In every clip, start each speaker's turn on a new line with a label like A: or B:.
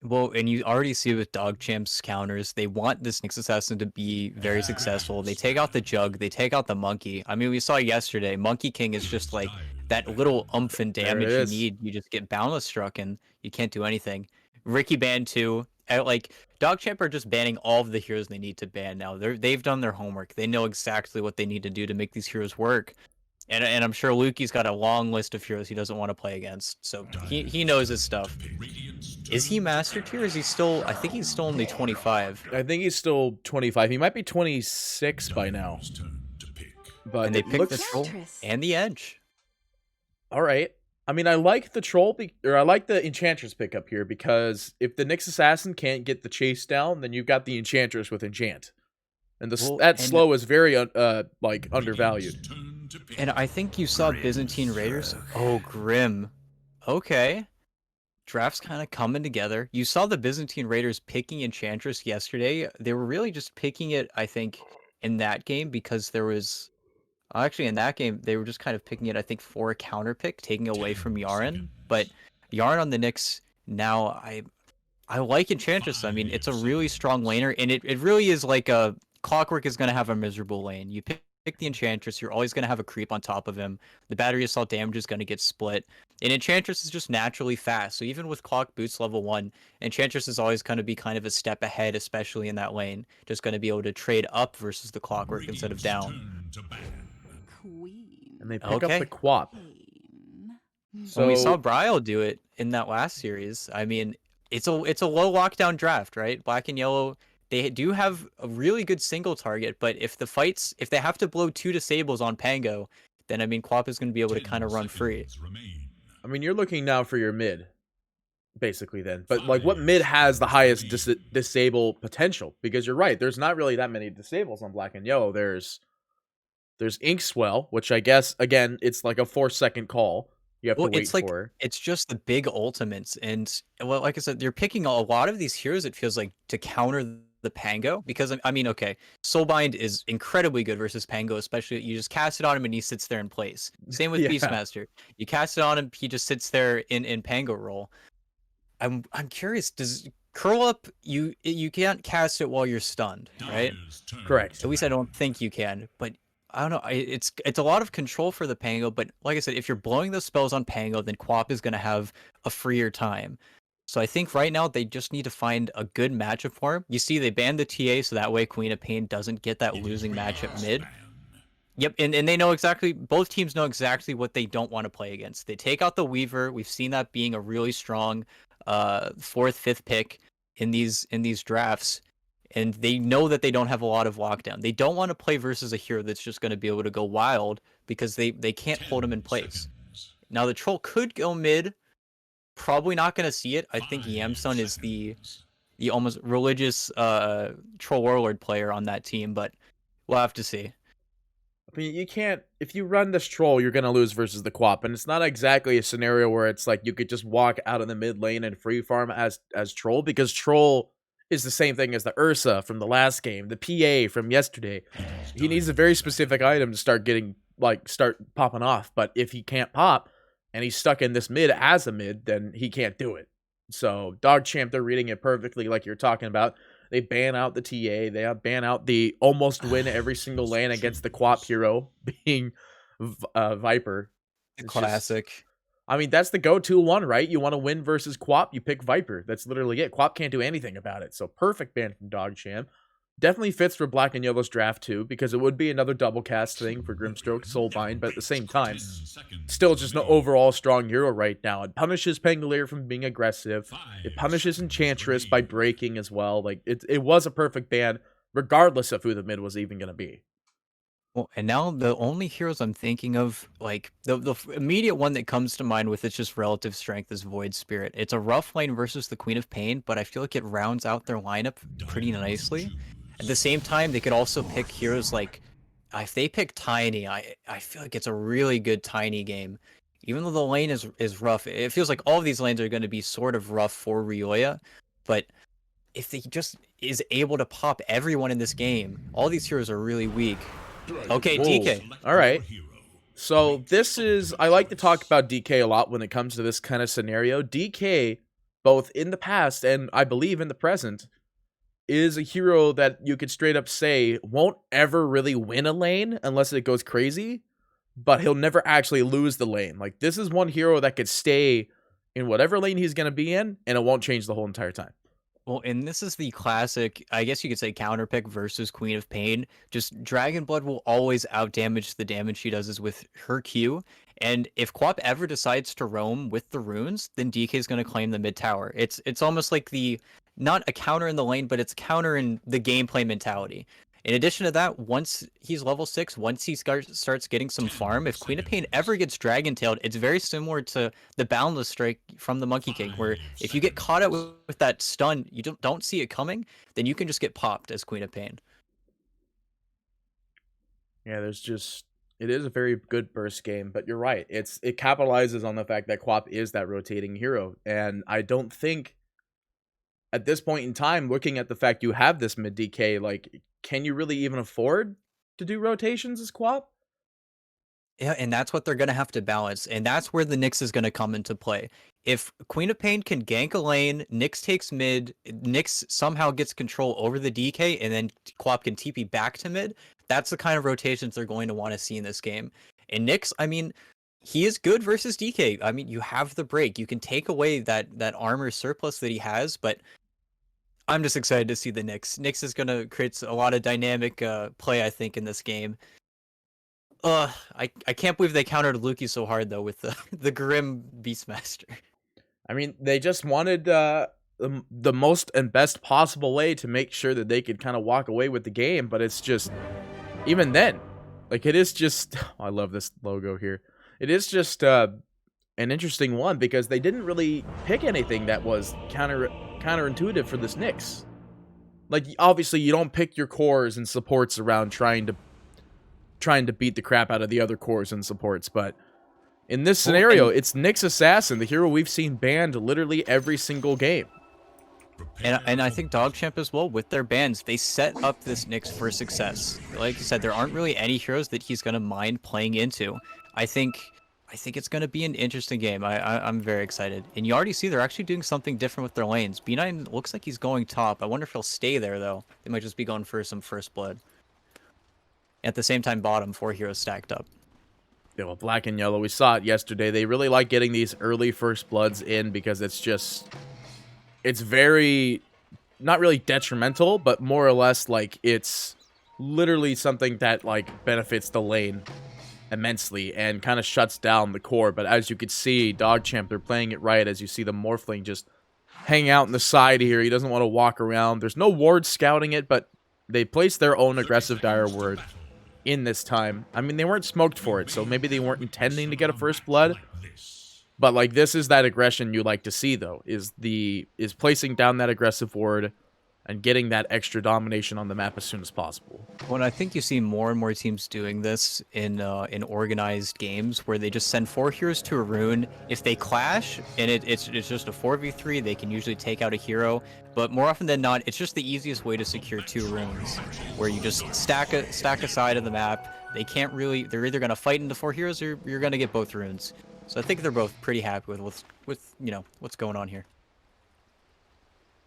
A: Well, and you already see with DogChamp's counters, they want this Nyx Assassin to be very successful. They take out the Jug, they take out the Monkey. I mean, we saw yesterday, Monkey King is just like that little umph and
B: There it
A: damage you
B: is.
A: need. You just get Boundless struck and you can't do anything. Ricky banned too. Like DogChamp are just banning all of the heroes they need to ban now. They've done their homework. They know exactly what they need to do to make these heroes work. And I'm sure Lukey's got a long list of heroes he doesn't want to play against. So he knows his stuff. Is he master tier? Is he still? I think he's still only 25.
B: I think he's still 25. He might be 26 by now. But
A: And they
B: it
A: picked the
B: looks
A: troll and the edge.
B: all right. I mean, I like the troll, or I like the enchantress pickup here because if the Nyx assassin can't get the chase down, then you've got the enchantress with enchant, and that slow is very like undervalued.
A: And I think you saw Byzantine Raiders. Oh, Grim. Okay. Drafts kind of coming together. You saw the Byzantine Raiders picking Enchantress yesterday. They were really just picking it, I think, in that game because there was actually in that game they were just kind of picking it, I think, for a counter pick, taking away from Yarn. But Yarn on the Knicks now, I like Enchantress. I mean, it's a really strong laner, and it really is like a Clockwork is going to have a miserable lane. You pick the Enchantress, you're always going to have a creep on top of him. The battery assault damage is going to get split. And Enchantress is just naturally fast. So even with Clock boots level 1, Enchantress is always going to be kind of a step ahead, especially in that lane. Just going to be able to trade up versus the Clockwork instead of down.
B: And they pick up the Quap.
A: When we saw Brile do it in that last series, I mean, it's a low lockdown draft, right? Black and yellow, they do have a really good single target, but if they have to blow 2 disables on Pango, then I mean, Quap is going to be able to kind of run free.
B: I mean, you're looking now for your mid, basically then. But like, what mid has the highest disable potential? Because you're right, there's not really that many disables on Black and Yellow. There's Inkswell, which I guess again it's like a 4-second call. You have to wait for.
A: It's just the big ultimates, and well, like I said, you're picking a lot of these heroes. It feels like to counter the Pango because I mean, okay, Soulbind is incredibly good versus Pango, especially you just cast it on him and he sits there in place. Same with
B: Yeah.
A: Beastmaster, you cast it on him, he just sits there in Pango role. I'm curious, does curl up you can't cast it while you're stunned, right?
B: Correct.
A: At least I don't think you can, but I don't know. It's a lot of control for the Pango, but like I said, if you're blowing those spells on Pango, then Quap is going to have a freer time. So I think right now they just need to find a good matchup for him. You see, they banned the TA, so that way Queen of Pain doesn't get that losing matchup mid. Yep, and they know exactly, both teams know exactly what they don't want to play against. They take out the Weaver. We've seen that being a really strong 4th, 5th pick in these drafts. And they know that they don't have a lot of lockdown. They don't want to play versus a hero that's just going to be able to go wild because they can't hold him in place. Now the troll could go mid. Probably not going to see it. I think Yamsun is the almost religious troll warlord player on that team, but we'll have to see.
B: I mean, you can't, if you run this troll, you're going to lose versus the Quap. And it's not exactly a scenario where it's like you could just walk out of the mid lane and free farm as troll, because troll is the same thing as the Ursa from the last game, the PA from yesterday. He needs a very specific item to start popping off. But if he can't pop and he's stuck in this mid as a mid, then he can't do it. So DogChamp, they're reading it perfectly like you're talking about. They ban out the TA. They ban out the almost win every single lane against the Quap hero being Viper.
A: Classic.
B: I mean, that's the go-to one, right? You want to win versus Quap, you pick Viper. That's literally it. Quap can't do anything about it. So perfect ban from DogChamp. Definitely fits for Black and Yellow's draft too, because it would be another double cast thing for Grimstroke, Soulbind, but at the same time, still just an overall strong hero right now. It punishes Pangolier from being aggressive. It punishes Enchantress by breaking as well. Like it was a perfect ban, regardless of who the mid was even going to be.
A: Well, and now the only heroes I'm thinking of, like the immediate one that comes to mind with its just relative strength is Void Spirit. It's a rough lane versus the Queen of Pain, but I feel like it rounds out their lineup pretty nicely. At the same time, they could also pick heroes like, if they pick Tiny, I feel like it's a really good Tiny game. Even though the lane is rough, it feels like all of these lanes are going to be sort of rough for Rioya, but if he just is able to pop everyone in this game, all these heroes are really weak. Okay,
B: Whoa.
A: DK.
B: All right. So this is, I like to talk about DK a lot when it comes to this kind of scenario. DK both in the past and I believe in the present, is a hero that you could straight up say won't ever really win a lane unless it goes crazy, but he'll never actually lose the lane. Like, this is one hero that could stay in whatever lane he's going to be in, and it won't change the whole entire time.
A: Well, and this is the classic, I guess you could say, counterpick versus Queen of Pain. Just Dragon Blood will always outdamage the damage she does is with her Q. And if Quap ever decides to roam with the runes, then DK is going to claim the mid tower. It's almost like the, not a counter in the lane, but it's a counter in the gameplay mentality. In addition to that, once he's level 6, once he starts getting some farm, if Queen of Pain ever gets Dragon Tailed, it's very similar to the Boundless Strike from the Monkey King, where if you get caught out with that stun, you don't see it coming, then you can just get popped as Queen of Pain.
B: Yeah, it is a very good burst game, but you're right. It capitalizes on the fact that Quap is that rotating hero, and I don't think at this point in time, looking at the fact you have this mid DK, like, can you really even afford to do rotations as Quap?
A: Yeah, and that's what they're going to have to balance, and that's where the Nyx is going to come into play. If Queen of Pain can gank a lane, Nyx takes mid, Nyx somehow gets control over the DK, and then Quap can TP back to mid, that's the kind of rotations they're going to want to see in this game. And Nyx, I mean, he is good versus DK. I mean, you have the break. You can take away that armor surplus that he has, but I'm just excited to see the Nyx. Nyx is going to create a lot of dynamic play, I think, in this game. I can't believe they countered Luki so hard, though, with the Grim Beastmaster.
B: I mean, they just wanted the most and best possible way to make sure that they could kind of walk away with the game, but it's just, even then, like, it is just, oh, I love this logo here. It is just an interesting one because they didn't really pick anything that was counterintuitive for this Nyx. Like, obviously, you don't pick your cores and supports around trying to beat the crap out of the other cores and supports, but in this scenario, it's Nyx Assassin, the hero we've seen banned literally every single game.
A: And I think DogChamp as well, with their bans, they set up this Nyx for success. Like you said, there aren't really any heroes that he's going to mind playing into. I think it's going to be an interesting game. I'm very excited. And you already see they're actually doing something different with their lanes. B9 looks like he's going top. I wonder if he'll stay there, though. They might just be going for some first blood. At the same time, bottom, 4 heroes stacked up.
B: Yeah, well, black and yellow, we saw it yesterday. They really like getting these early first bloods in because it's very, not really detrimental, but more or less like it's literally something that like benefits the lane immensely and kind of shuts down the core. But as you could see, DogChamp, they're playing it right as you see the Morphling just hang out in the side here. He doesn't want to walk around. There's no ward scouting it, but they placed their own aggressive dire ward in this time. I mean, they weren't smoked for it, so maybe they weren't intending to get a first blood. But like, this is that aggression you like to see, though, is placing down that aggressive ward and getting that extra domination on the map as soon as possible.
A: Well, I think you see more and more teams doing this in organized games where they just send 4 heroes to a rune. If they clash and it's just a 4v3, they can usually take out a hero. But more often than not, it's just the easiest way to secure 2 runes, where you just stack a side of the map. They can't really. They're either gonna fight into 4 heroes or you're gonna get both runes. So I think they're both pretty happy with you know what's going on here.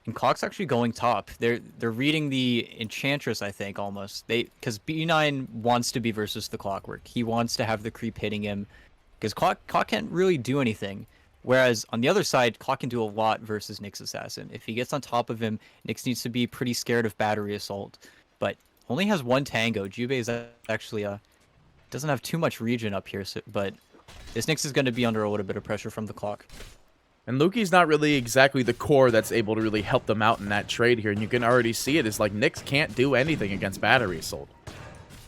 A: And Clock's actually going top. They're reading the Enchantress, I think, almost. Because B9 wants to be versus the Clockwork. He wants to have the creep hitting him. Because Clock can't really do anything. Whereas, on the other side, Clock can do a lot versus Nyx Assassin. If he gets on top of him, Nyx needs to be pretty scared of Battery Assault. But only has 1 Tango. Jubei is actually doesn't have too much regen up here, but this Nyx is going to be under a little bit of pressure from the Clock.
B: And Luki's not really exactly the core that's able to really help them out in that trade here. And you can already see it. It's like Nyx can't do anything against Battery Assault.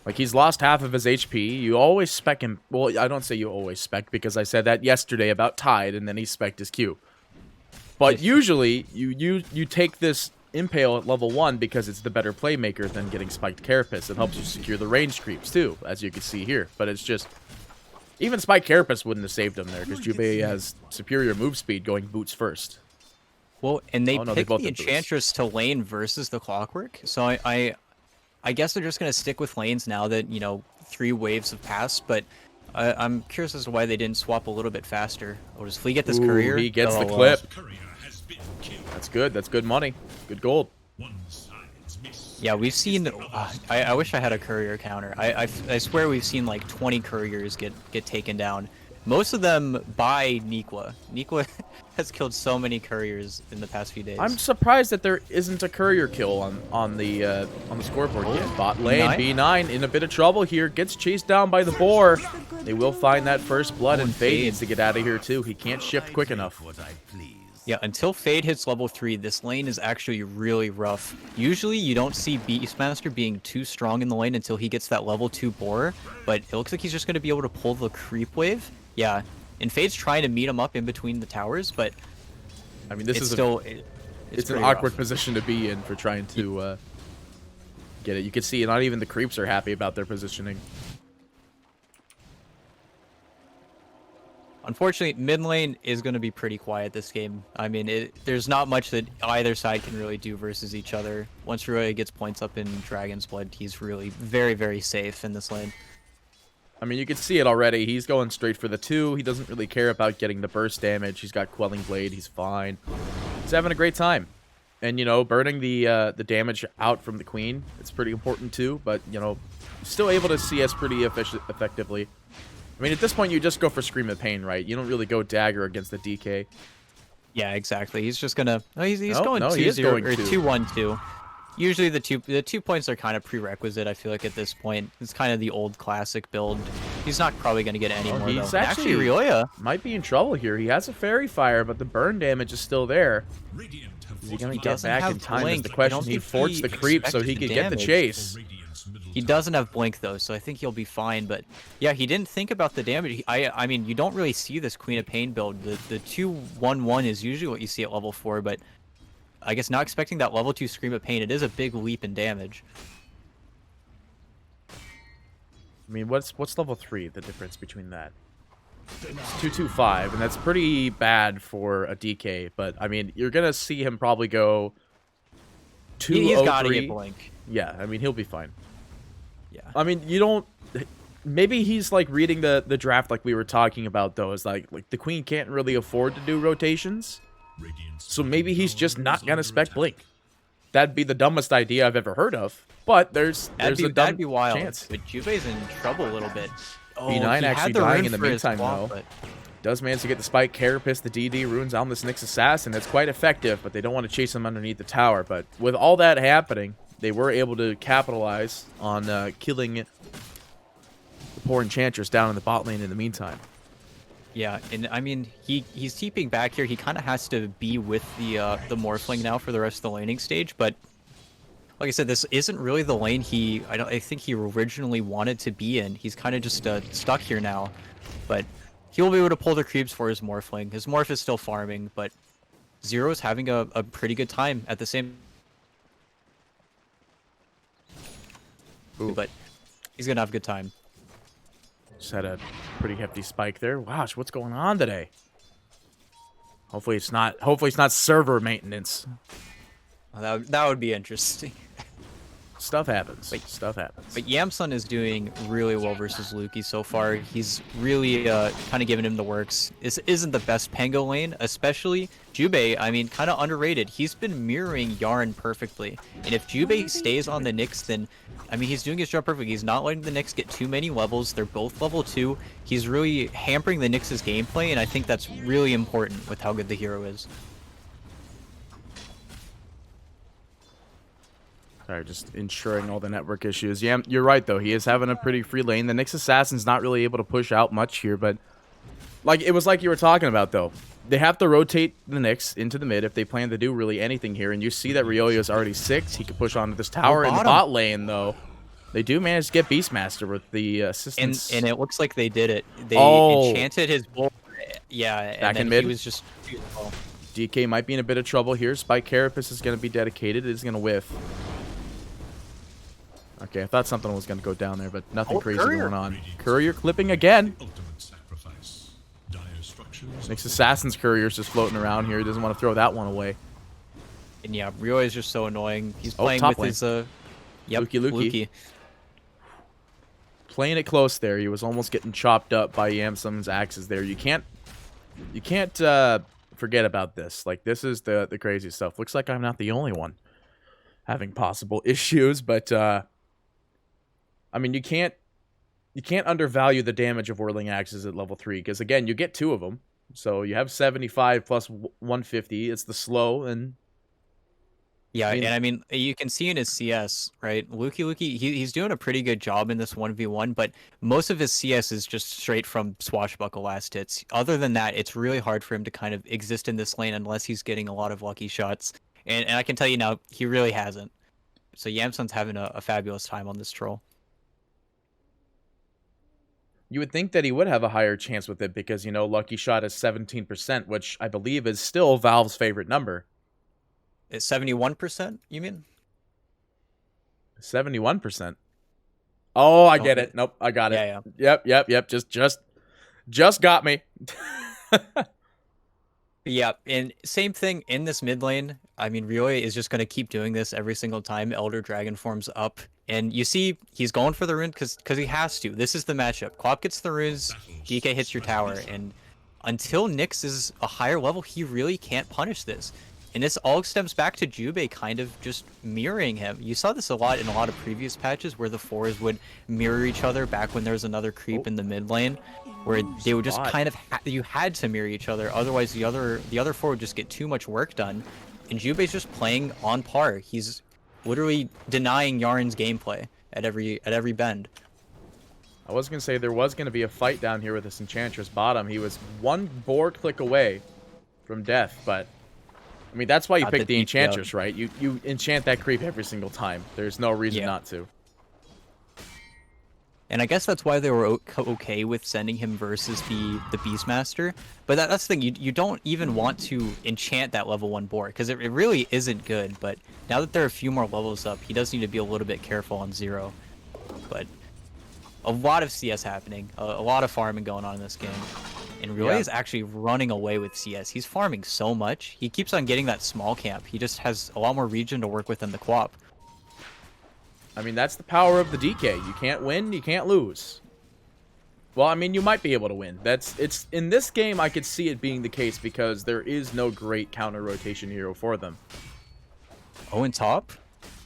B: Like, he's lost half of his HP. You always spec him. Well, I don't say you always spec because I said that yesterday about Tide and then he spec'd his Q. But usually, you take this Impale at level 1 because it's the better playmaker than getting Spiked Carapace. It helps you secure the range creeps too, as you can see here. But it's just... Even Spike Carapace wouldn't have saved him there, because Jubei has superior move speed going boots first.
A: Well, and they picked the Enchantress to lane versus the Clockwork, so I guess they're just going to stick with lanes now that, 3 waves have passed, but I'm curious as to why they didn't swap a little bit faster. Oh, does Flea get this courier?
B: He gets the clip. That's good. That's good money. Good gold.
A: Yeah, we've seen. I wish I had a courier counter. I swear we've seen like 20 couriers get taken down. Most of them by Nikwa. Nikwa has killed so many couriers in the past few days.
B: I'm surprised that there isn't a courier kill on the scoreboard yet. Bot lane, B9 in a bit of trouble here. Gets chased down by the boar. They will find that first blood, and Fade needs to get out of here too. He can't shift quick enough.
A: Yeah, until Fade hits level 3, this lane is actually really rough. Usually, you don't see Beastmaster being too strong in the lane until he gets that level 2 boar, but it looks like he's just going to be able to pull the creep wave. Yeah, and Fade's trying to meet him up in between the towers, but
B: I mean, this is
A: still
B: it's an awkward position to be in for trying to get it. You can see not even the creeps are happy about their positioning.
A: Unfortunately, mid lane is going to be pretty quiet this game. I mean, there's not much that either side can really do versus each other. Once Roya gets points up in Dragon's Blood, he's really very, very safe in this lane.
B: I mean, you can see it already. He's going straight for the 2. He doesn't really care about getting the burst damage. He's got Quelling Blade. He's fine. He's having a great time. And, you know, burning the damage out from the Queen, it's pretty important too. But, you know, still able to CS pretty effectively. I mean, at this point, you just go for Scream of Pain, right? You don't really go Dagger against the DK.
A: Yeah, exactly. He's just gonna. Oh, he's going
B: no,
A: 2-0 or
B: 2.
A: 2-1-2. Usually the two points are kind of prerequisite. I feel like at this point, it's kind of the old classic build. He's not probably gonna get any more.
B: He's
A: though.
B: actually
A: Rioya
B: might be in trouble here. He has a Fairy Fire, but the burn damage is still there. Is he gonna get back in time? Is the question. He forced the creep so he could get the chase.
A: He doesn't have Blink though, so I think he'll be fine. But yeah, he didn't think about the damage. I mean, you don't really see this Queen of Pain build. The 2-1-1 is usually what you see at level 4, but I guess not expecting that level 2 Scream of Pain. It is a big leap in damage.
B: I mean, what's level 3? The difference between that? It's 225, and that's pretty bad for a DK. But I mean, you're gonna see him probably go 203.
A: He's got to get Blink.
B: Yeah, I mean, he'll be fine.
A: Yeah.
B: I mean, you don't. Maybe he's like reading the draft like we were talking about though. Is like the Queen can't really afford to do rotations, so maybe he's just not gonna spec Blink. That'd be the dumbest idea I've ever heard of. But there's a dumb
A: that'd be wild.
B: chance.
A: But Juve's in trouble a little bit. Oh,
B: B9 actually dying in the meantime though.
A: But
B: Does manage to get the spike, Carapace, the DD, runes on this Nyx Assassin. That's quite effective, but they don't want to chase him underneath the tower. But with all that happening, they were able to capitalize on killing the poor Enchantress down in the bot lane in the meantime.
A: yeah, and I mean he's keeping back here. He kind of has to be with the Morphling now for the rest of the laning stage. But like I said, this isn't really the lane I think he originally wanted to be in. He's kind of just stuck here now. But he'll be able to pull the creeps for his Morphling. His Morph is still farming, but Zero's having a pretty good time at the same.
B: Ooh.
A: But he's gonna have a good time.
B: Just had a pretty hefty spike there. Wow, what's going on today? Hopefully it's not server maintenance.
A: That would be interesting.
B: Stuff happens. Stuff happens.
A: But Yamsun is doing really well versus Luki so far. He's really kind of giving him the works. This isn't the best Pango lane, especially Jubei. I mean, kind of underrated. He's been mirroring Yarn perfectly. And if Jubei stays on the Nyx, then, I mean, he's doing his job perfectly. He's not letting the Nyx get too many levels. They're both level 2. He's really hampering the Nyx's gameplay, and I think that's really important with how good the hero is.
B: Sorry, just ensuring all the network issues. Yeah, you're right, though. He is having a pretty free lane. The Nyx Assassin's not really able to push out much here, but it was like you were talking about, though. They have to rotate the Nyx into the mid if they plan to do really anything here, and you see that Rioya's already 6. He could push onto this tower in the bot lane, though. They do manage to get Beastmaster with the assistance.
A: And it looks like they did it. They enchanted his bull. Yeah,
B: back
A: and
B: in
A: then
B: mid.
A: he was just beautiful.
B: DK might be in a bit of trouble here. Spike Carapace is going to be dedicated. It is going to whiff. Okay, I thought something was going to go down there, but nothing crazy going on. Courier clipping again. Nyx Assassin's Courier's just floating around here. He doesn't want to throw that one away.
A: And yeah, Ryo is just so annoying. He's playing with his
B: Luki. Playing it close there. He was almost getting chopped up by Yamsun's axes there. You can't forget about this. Like, this is the crazy stuff. Looks like I'm not the only one having possible issues, but I mean, you can't undervalue the damage of whirling axes at level 3, because again, you get 2 of them. So you have 75 plus 150. It's the slow, and
A: yeah, and I mean, you can see in his CS, right? Lukey, he's doing a pretty good job in this 1v1, but most of his CS is just straight from swashbuckle last hits. Other than that, it's really hard for him to kind of exist in this lane unless he's getting a lot of lucky shots. And I can tell you now, he really hasn't. So Yamsun's having a fabulous time on this troll.
B: You would think that he would have a higher chance with it because, you know, lucky shot is 17%, which I believe is still Valve's favorite number.
A: It's 71%, you mean?
B: 71%. Oh, I get it. Nope, I got it.
A: Yeah.
B: Yep. Just got me.
A: Yeah, and same thing in this mid lane. I mean, Ryoya is just going to keep doing this every single time Elder Dragon forms up. And you see, he's going for the rune because he has to. This is the matchup. Quap gets the runes, DK hits your tower, and until Nyx is a higher level, he really can't punish this. And this all stems back to Jubei kind of just mirroring him. You saw this a lot in a lot of previous patches where the fours would mirror each other back when there was another creep in the mid lane, where they would just kind of you had to mirror each other, otherwise the other four would just get too much work done. And Jubei's just playing on par. He's literally denying Yaren's gameplay at every bend.
B: I was going to say there was going to be a fight down here with this Enchantress bottom. He was one boar click away from death, but I mean, that's why you pick the Enchantress, right? You enchant that creep every single time. There's no reason not to.
A: And I guess that's why they were okay with sending him versus the Beastmaster. But that's the thing, you don't even want to enchant that level 1 boar, because it really isn't good. But now that there are a few more levels up, he does need to be a little bit careful on 0. But a lot of CS happening, a lot of farming going on in this game. And Ryoya is actually running away with CS. He's farming so much. He keeps on getting that small camp. He just has a lot more region to work with than the Quap.
B: I mean, that's the power of the DK. You can't win, you can't lose. Well, I mean, you might be able to win. It's in this game, I could see it being the case because there is no great counter rotation hero for them.
A: Oh, in top?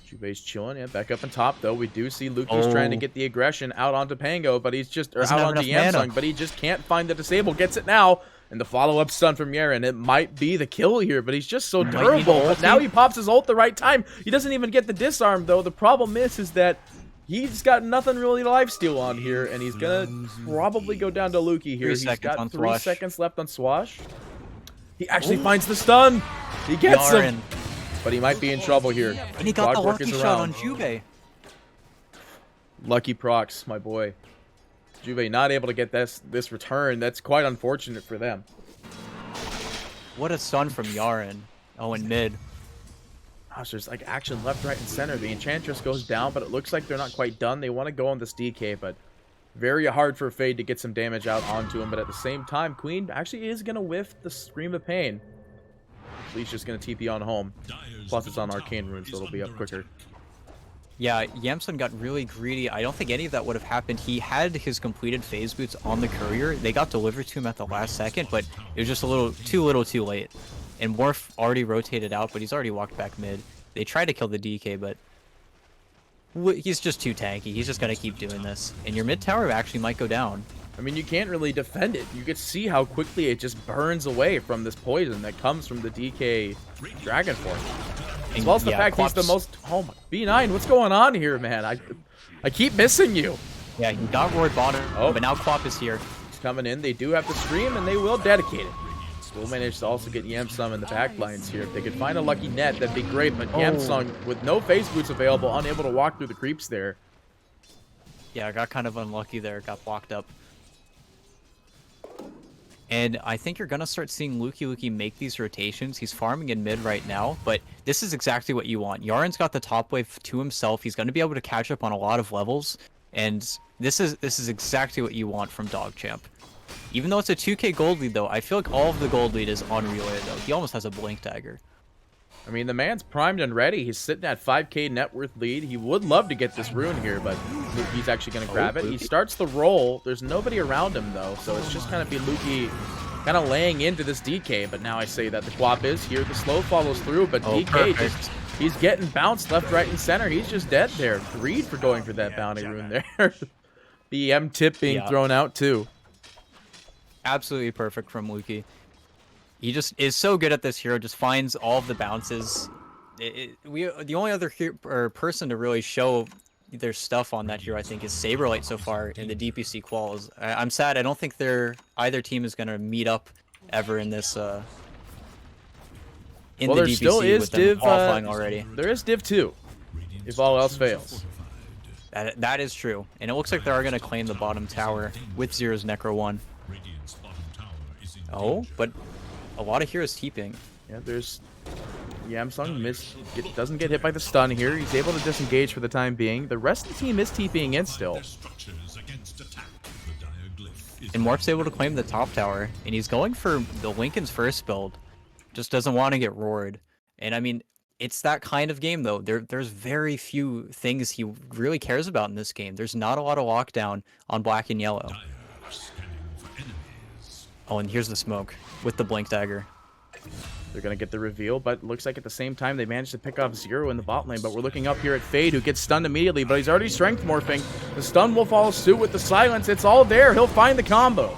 B: Jubei's chilling. Yeah, back up in top, though. We do see Luki's trying to get the aggression out onto Pango, but he's just, or out onto Yamsung, but he just can't find the disable. Gets it now, and the follow-up stun from Yaren. It might be the kill here, but he's just so durable. But now he pops his ult the right time. He doesn't even get the disarm, though. The problem is that he's got nothing really to lifesteal on here, and he's gonna probably go down to Luki here. He's got 3 seconds left on Swash. He actually finds the stun. He gets him. But he might be in trouble here.
A: And he got the lucky shot on Jubei.
B: Lucky procs, my boy. Jubei not able to get this return. That's quite unfortunate for them.
A: What a stun from Yaren. Oh, in mid.
B: Gosh, there's like action left, right, and center. The Enchantress goes down, but it looks like they're not quite done. They want to go on this DK, but very hard for Fade to get some damage out onto him. But at the same time, Queen actually is going to whiff the Scream of Pain. Lee's just going to TP on home. Plus, it's on Arcane Rune, so it'll be up quicker.
A: Yeah, Yamsun got really greedy. I don't think any of that would have happened. He had his completed phase boots on the courier. They got delivered to him at the last second, but it was just a little too late. And Morph already rotated out, but he's already walked back mid. They tried to kill the DK, but he's just too tanky. He's just going to keep doing this. And your mid tower actually might go down.
B: I mean, you can't really defend it. You can see how quickly it just burns away from this poison that comes from the DK Dragon Form. As well as the fact he's the most... Oh my... B9, what's going on here, man? I keep missing you.
A: Yeah, he got roared bottom, but now Quap is here.
B: He's coming in. They do have to stream, and they will dedicate it. Still managed to also get Yamsung in the back lines here. If they could find a lucky net, that'd be great. But Yamsung, with no phase boots available, unable to walk through the creeps there.
A: Yeah, I got kind of unlucky there. Got blocked up. And I think you're going to start seeing Luki make these rotations. He's farming in mid right now, but this is exactly what you want. Yaren's got the top wave to himself. He's going to be able to catch up on a lot of levels, and this is exactly what you want from DogChamp. Even though it's a 2k gold lead, though, I feel like all of the gold lead is on Ryoya, though. He almost has a blink dagger.
B: I mean, the man's primed and ready. He's sitting at 5k net worth lead. He would love to get this rune here, but he's actually going to grab it. He starts the roll. There's nobody around him, though, so it's just going to be Luki kind of laying into this DK, but now I say that the Quap is here. The slow follows through, but DK just, he's getting bounced left, right, and center. He's just dead there. Greed for going for that bounty rune there. The M tip being thrown out too.
A: Absolutely perfect from Lukey. He just is so good at this hero, just finds all of the bounces. The only other person to really show their stuff on that hero, I think, is Saberlight so far in the DPC quals. I'm sad. I don't think either team is going to meet up ever in this. In the
B: there
A: DPC
B: still is
A: with them
B: Div
A: qualifying already.
B: There is Div 2, if all else fails.
A: That is true, and it looks like they are going to claim the bottom tower with Zero's Necro 1. Oh, but a lot of heroes TPing.
B: Yeah, there's Yamsung doesn't get hit by the stun here. He's able to disengage for the time being. The rest of the team is TPing in still.
A: And Morph's able to claim the top tower, and he's going for the Lincoln's first build. Just doesn't want to get roared. And I mean, it's that kind of game though. There's very few things he really cares about in this game. There's not a lot of lockdown on black and yellow. Oh, and here's the smoke with the blink dagger.
B: They're going to get the reveal, but looks like at the same time they managed to pick off Zero in the bot lane. But we're looking up here at Fade, who gets stunned immediately, but he's already strength morphing. The stun will follow suit with the silence. It's all there. He'll find the combo.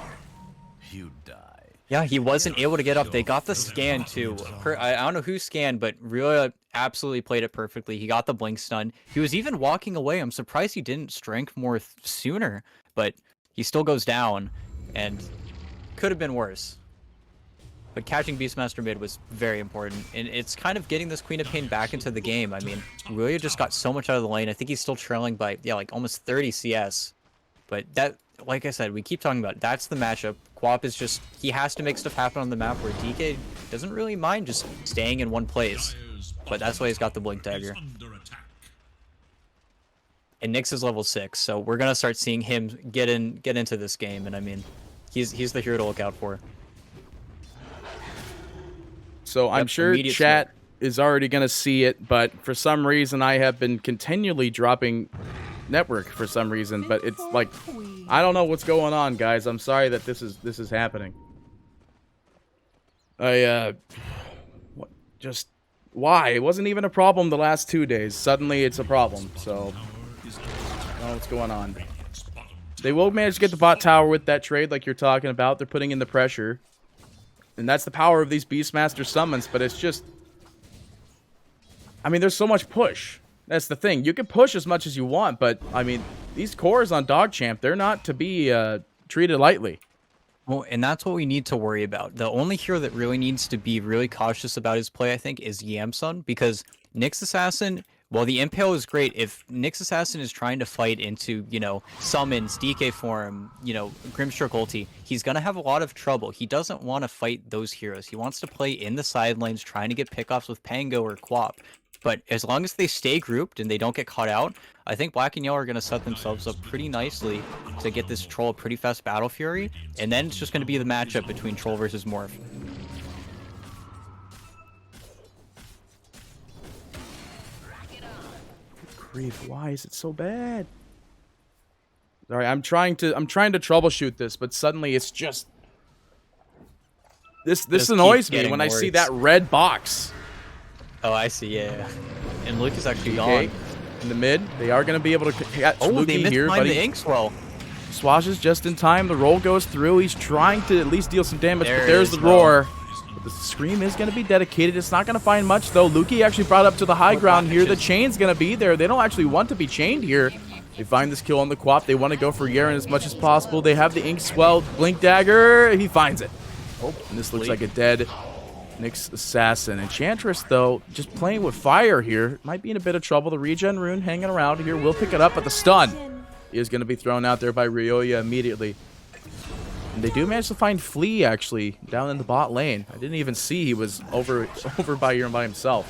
C: You die.
A: Yeah, he wasn't able to get up. They got the scan too. I don't know who scanned, but really absolutely played it perfectly. He got the blink stun. He was even walking away. I'm surprised he didn't strength morph sooner, but he still goes down, and could have been worse. But catching Beastmaster mid was very important, and it's kind of getting this Queen of Pain back into the game. I mean, Rulia just got so much out of the lane. I think he's still trailing by, like almost 30 CS. But that, like I said, we keep talking about it. That's the matchup. Quap is just, he has to make stuff happen on the map where DK doesn't really mind just staying in one place. But that's why he's got the Blink Dagger. And Nyx is level 6, so we're going to start seeing him get into this game, and I mean, he's the hero to look out for.
B: So I'm sure chat is already going to see it, but for some reason I have been continually dropping network for some reason, but it's like, I don't know what's going on, guys. I'm sorry that this is happening. Just why? It wasn't even a problem the last 2 days. Suddenly it's a problem, so I don't know what's going on. They will manage to get the bot tower with that trade like you're talking about. They're putting in the pressure. And that's the power of these Beastmaster summons, but it's just, I mean, there's so much push. That's the thing. You can push as much as you want, but, I mean, these cores on DogChamp, they're not to be treated lightly.
A: Well, and that's what we need to worry about. The only hero that really needs to be really cautious about his play, I think, is Yamsun, because Nyx Assassin, while the Impale is great, if Nyx Assassin is trying to fight into, you know, summons, DK form, you know, Grimstroke ulti, he's going to have a lot of trouble. He doesn't want to fight those heroes. He wants to play in the side lanes, trying to get pickoffs with Pango or Quap. But as long as they stay grouped and they don't get caught out, I think Black and Yellow are going to set themselves up pretty nicely to get this Troll a pretty fast Battle Fury. And then it's just going to be the matchup between Troll versus Morph.
B: Grief, why is it so bad? Sorry, I'm trying to troubleshoot this, but suddenly it's just this annoys me when I see that red box.
A: Oh, I see, yeah. And Luke is actually
B: DK
A: gone.
B: In the mid, they are going to be able to catch Luke
A: they missed
B: here, but
A: the Inkswell.
B: Swashes just in time. The roll goes through. He's trying to at least deal some damage, but there's the
A: bro.
B: roar. But the scream is going to be dedicated. It's not going to find much, though. Lukey actually brought up to the high ground here. The chain's going to be there. They don't actually want to be chained here. They find this kill on the Quap. They want to go for Yaren as much as possible. They have the Inkswell Blink Dagger. He finds it. Oh, and this looks like a dead Nyx Assassin. Enchantress, though, just playing with fire here. Might be in a bit of trouble. The regen rune hanging around here. Will pick it up, but the stun is going to be thrown out there by Ryoya immediately. And they do manage to find Flea, actually, down in the bot lane. I didn't even see he was over by here by himself.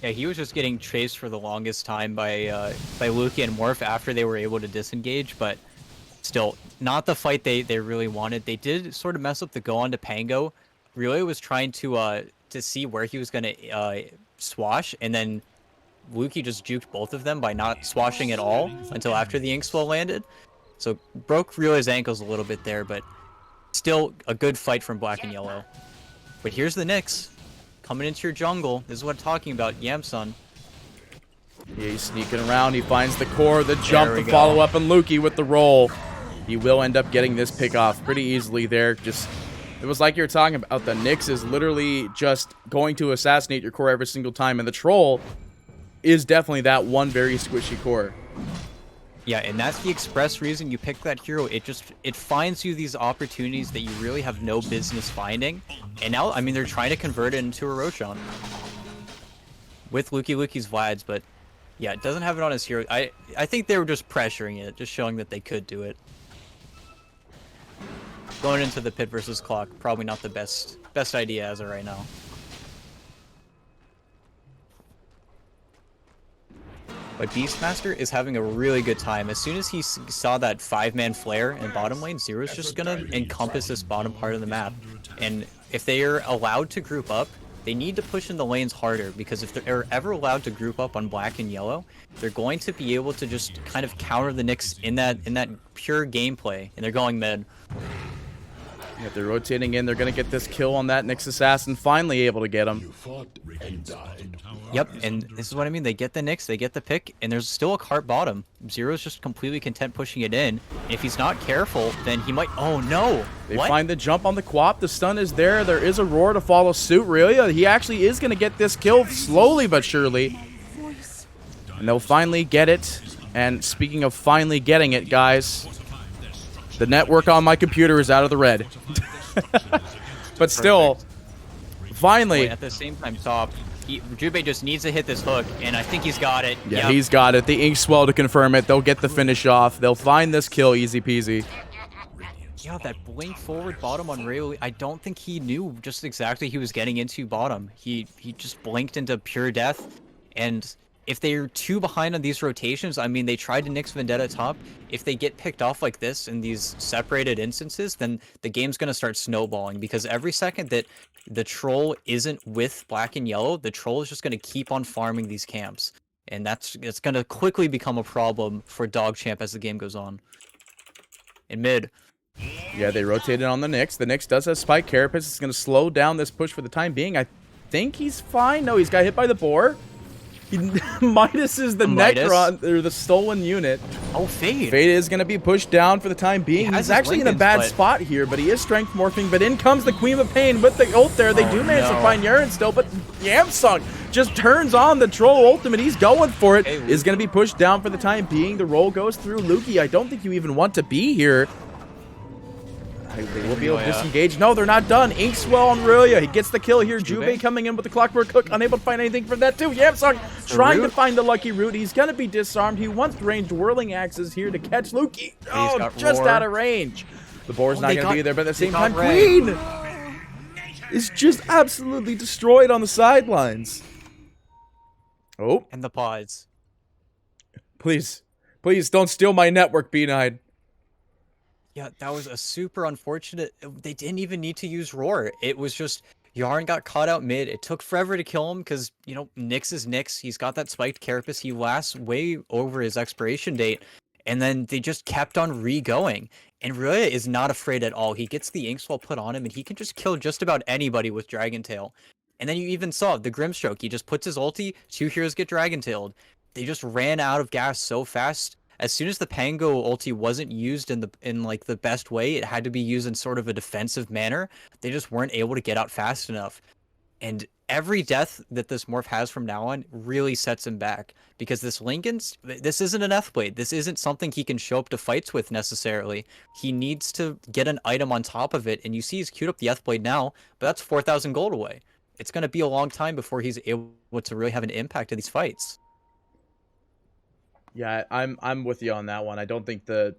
A: Yeah, he was just getting chased for the longest time by Luki and Morph after they were able to disengage, but still, not the fight they really wanted. They did sort of mess up the go on to Pango. Ryoya was trying to see where he was going to swash, and then Luki just juked both of them by not swashing at all until after the Inkswell landed. So broke Ryoya's ankles a little bit there, but Still a good fight from black and yellow. But here's the Nyx. Coming into your jungle. This is what I'm talking about, Yamsun.
B: Yeah, he's sneaking around. He finds the core, the jump, the follow-up, and Lukey with the roll. He will end up getting this pick off pretty easily there. Just, it was like you were talking about. The Nyx is literally just going to assassinate your core every single time, and the troll is definitely that one very squishy core.
A: Yeah, and that's the express reason you pick that hero. It finds you these opportunities that you really have no business finding. And now, I mean, they're trying to convert it into a Roshan with Lukey's Vlads, but yeah, it doesn't have it on his hero. I think they were just pressuring it, just showing that they could do it. Going into the pit versus clock, probably not the best idea as of right now. But Beastmaster is having a really good time. As soon as he saw that 5-man flare in bottom lane, Zero's just gonna encompass this bottom part of the map. And if they are allowed to group up, they need to push in the lanes harder, because if they're ever allowed to group up on black and yellow, they're going to be able to just kind of counter the Nyx in that pure gameplay. And they're going mid.
B: Yeah, they're rotating in. They're going to get this kill on that Nyx assassin. Finally able to get him.
A: Yep, and this is what I mean. They get the Nyx, they get the pick, and there's still a cart bottom. Zero's just completely content pushing it in. If he's not careful, then he might... Oh, no!
B: They find the jump on the Quap. The stun is there. There is a roar to follow suit, really. He actually is going to get this kill slowly but surely. And they'll finally get it. And speaking of finally getting it, guys, the network on my computer is out of the red. But still, finally...
A: At the same time, top... Jubei just needs to hit this hook, and I think he's got it.
B: Yeah, he's got it. The ink swell to confirm it. They'll get the finish off. They'll find this kill easy peasy.
A: Yeah, that blink forward bottom on Ray, I don't think he knew just exactly he was getting into bottom. He just blinked into pure death, and if they're too behind on these rotations, I mean, they tried to Nyx Vendetta top. If they get picked off like this in these separated instances, then the game's going to start snowballing, because every second that the troll isn't with black and yellow, the troll is just going to keep on farming these camps. And it's going to quickly become a problem for DogChamp as the game goes on. In mid.
B: Yeah, they rotated on the Nyx. The Nyx does have Spike Carapace. It's going to slow down this push for the time being. I think he's fine. No, he's got hit by the boar. Midas is the Necron, or the stolen unit.
A: Oh, Fade.
B: Fade is going to be pushed down for the time being. He's actually in a bad spot here, but he is strength morphing. But in comes the Queen of Pain with the ult there. They do manage to find Urine still, but Yamsung just turns on the troll ultimate. He's going for it. Is going to be pushed down for the time being. The roll goes through Lukey. I don't think you even want to be here. They will be able to disengage. No, they're not done. Inkswell on Aurelia. He gets the kill here. Jubei coming in with the Clockwork Hook. Unable to find anything from that too. Yamsung trying to find the lucky root. He's going to be disarmed. He wants ranged whirling axes here to catch Lukey. Oh, just out of range. The boar's not going to be there, but at the same time, Queen is just absolutely destroyed on the sidelines. Oh.
A: And the pods.
B: Please. Please don't steal my network, B9.
A: Yeah, that was a super unfortunate... They didn't even need to use Roar. It was just... Yarn got caught out mid. It took forever to kill him because, you know, Nyx is Nyx. He's got that spiked carapace. He lasts way over his expiration date. And then they just kept on re-going. And Ryoya is not afraid at all. He gets the Inkswell put on him, and he can just kill just about anybody with Dragon Tail. And then you even saw the Grimstroke. He just puts his ulti, 2 heroes get Dragon Tailed. They just ran out of gas so fast. As soon as the Pango ulti wasn't used in like the best way, it had to be used in sort of a defensive manner. They just weren't able to get out fast enough. And every death that this morph has from now on really sets him back, because this Linken's, this isn't an F-Blade. This isn't something he can show up to fights with necessarily. He needs to get an item on top of it, and you see he's queued up the F-Blade now, but that's 4,000 gold away. It's going to be a long time before he's able to really have an impact in these fights.
B: Yeah, I'm with you on that one. I don't think the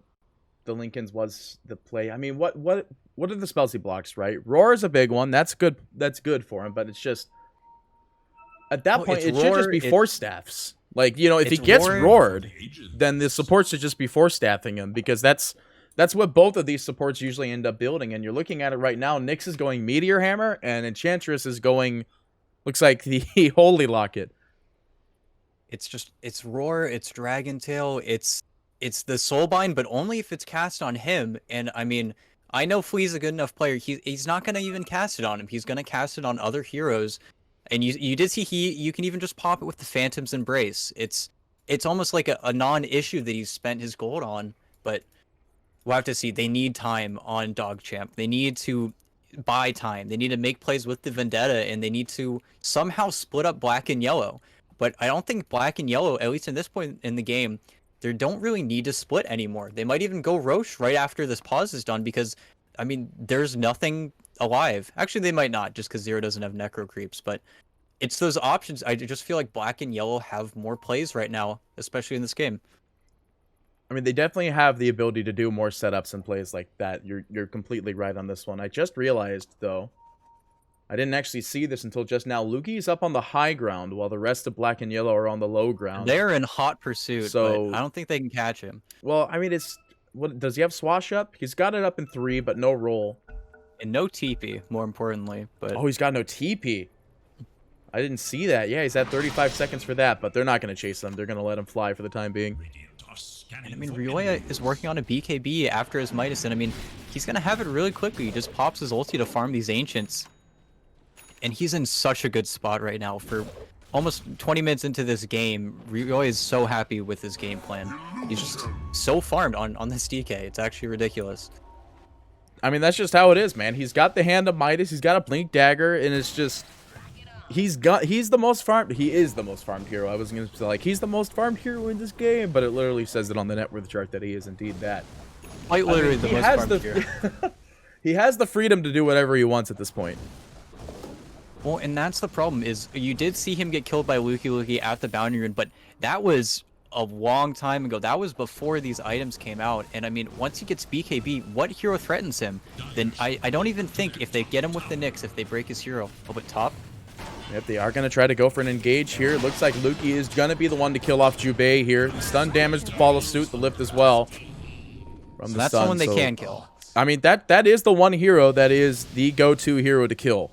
B: Lincolns was the play. I mean, what are the spells he blocks, right? Roar is a big one. That's good. That's good for him, but it's just at that point it should just be force staffs. Like, you know, if he gets roared, then the supports should just be force staffing him, because that's what both of these supports usually end up building. And you're looking at it right now. Nyx is going Meteor Hammer, and Enchantress is going, looks like the Holy Locket.
A: It's Roar, it's Dragon Tail, it's the Soulbind, but only if it's cast on him. And I mean, I know Flea's a good enough player. He's not gonna even cast it on him. He's gonna cast it on other heroes. And you did see you can even just pop it with the Phantom's Embrace. It's almost like a non-issue that he's spent his gold on. But we'll have to see. They need time on DogChamp. They need to buy time. They need to make plays with the Vendetta, and they need to somehow split up Black and Yellow. But I don't think Black and Yellow, at least in this point in the game, they don't really need to split anymore. They might even go Roche right after this pause is done because, I mean, there's nothing alive. Actually, they might not just because Zero doesn't have Necro Creeps, but it's those options. I just feel like Black and Yellow have more plays right now, especially in this game.
B: I mean, they definitely have the ability to do more setups and plays like that. You're completely right on this one. I just realized, though, I didn't actually see this until just now. Lugi's up on the high ground while the rest of Black and Yellow are on the low ground.
A: They're in hot pursuit,
B: So-
A: but I don't think they can catch him.
B: Well, I mean, what does he have Swash up? He's got it up in 3, but no roll.
A: And no TP, more importantly. But
B: Oh, he's got no TP. I didn't see that. Yeah, he's at 35 seconds for that, but they're not going to chase him. They're going to let him fly for the time being.
A: and I mean, Ryoya is working on a BKB after his Midas, and I mean, he's going to have it really quickly. He just pops his ulti to farm these Ancients. And he's in such a good spot right now. For almost 20 minutes into this game, Ryoya is so happy with his game plan. He's just so farmed on this DK. It's actually ridiculous.
B: I mean, that's just how it is, man. He's got the hand of Midas. He's got a Blink Dagger, and it's just... He's the most farmed. He is the most farmed hero. I was going to say, like, he's the most farmed hero in this game, but it literally says it on the net worth chart that he is indeed that.
A: Quite literally the most farmed hero.
B: He has the freedom to do whatever he wants at this point.
A: Well, and that's the problem, is you did see him get killed by Luki at the boundary rune, but that was a long time ago. That was before these items came out. And I mean, once he gets BKB, what hero threatens him? Then I don't even think if they get him with the Nyx, if they break his hero. Oh, but top?
B: Yep, they are going to try to go for an engage here. It looks like Luki is going to be the one to kill off Jubei here. Stun damage to follow suit, the lift as well. From
A: So that's
B: stun,
A: the one they can kill.
B: I mean, that is the one hero that is the go-to hero to kill.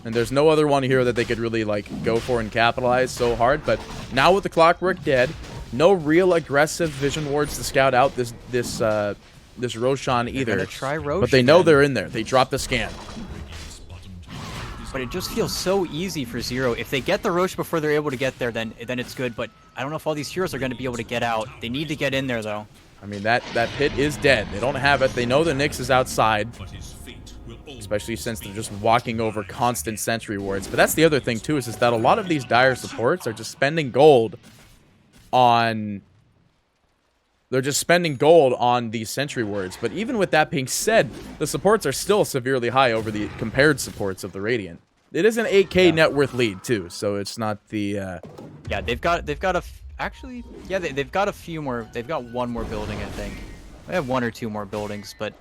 B: And there's no other one hero that they could really, like, go for and capitalize so hard. But now with the Clockwork dead, no real aggressive vision wards to scout out this Roshan either.
A: They're gonna try Roshan,
B: but they know they're in there. They drop the scan.
A: But it just feels so easy for Zero. If they get the Roche before they're able to get there, then it's good. But I don't know if all these heroes are going to be able to get out. They need to get in there, though.
B: I mean, that pit is dead. They don't have it. They know the Nyx is outside. Especially since they're just walking over constant sentry wards. But that's the other thing, too, is that a lot of these dire supports are just spending gold on... They're just spending gold on these sentry wards. But even with that being said, the supports are still severely high over the compared supports of the Radiant. It is an 8k net worth lead, too, so it's not the...
A: Yeah, they've got actually, yeah, they've got a few more. They've got one more building, I think. They have one or two more buildings, but